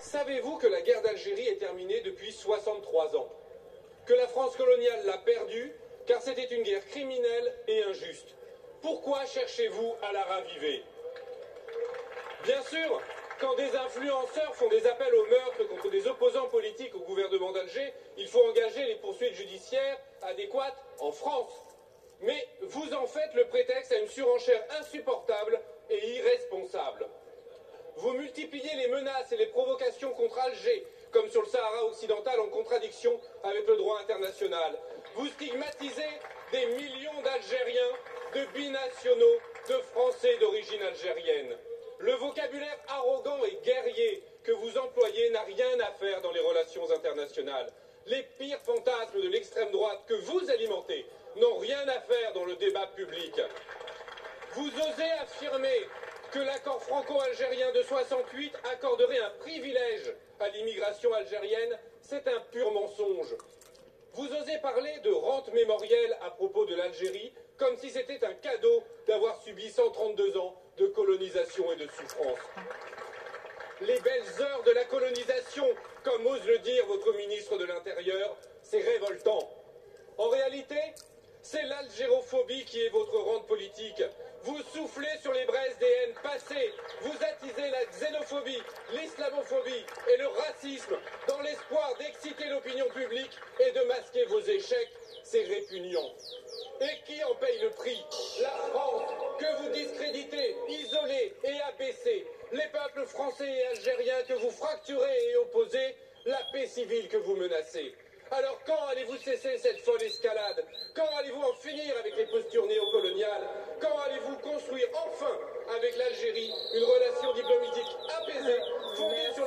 Savez-vous que la guerre d'Algérie est terminée depuis 63 ans? Que la France coloniale l'a perdue, car c'était une guerre criminelle et injuste. Pourquoi cherchez-vous à la raviver? Bien sûr, quand des influenceurs font des appels au meurtre contre des opposants politiques au gouvernement d'Alger, il faut engager les poursuites judiciaires adéquates en France. Mais vous en faites le prétexte à une surenchère insupportable et irresponsable. Vous multipliez les menaces et les provocations contre Alger, comme sur le Sahara occidental, en contradiction avec le droit international. Vous stigmatisez des millions d'Algériens, de binationaux, de Français d'origine algérienne. Le vocabulaire arrogant et guerrier que vous employez n'a rien à faire dans les relations internationales. Les pires fantasmes de l'extrême droite que vous alimentez n'ont rien à faire dans le débat public. Vous osez affirmer que l'accord franco-algérien de 68 accorderait un privilège à l'immigration algérienne, c'est un pur mensonge. Vous osez parler de rente mémorielle à propos de l'Algérie, comme si c'était un cadeau d'avoir subi 132 ans de colonisation et de souffrance. Les belles heures de la colonisation, comme ose le dire votre ministre de l'Intérieur, c'est révoltant. En réalité, c'est l'algérophobie qui est votre rente politique. Vous soufflez sur les braises des haines passées. Vous attisez la xénophobie, l'islamophobie et le racisme dans l'espoir d'exciter l'opinion publique et de masquer vos échecs. C'est répugnant. Et qui en paye le prix? La France, que vous discréditez, isolez et abaissez. Les peuples français et algériens que vous fracturez et opposez. La paix civile que vous menacez. Alors quand allez-vous cesser cette folle escalade? Quand allez-vous en finir avec les postures néocoloniales? Quand allez-vous construire enfin avec l'Algérie une relation diplomatique apaisée, fondée sur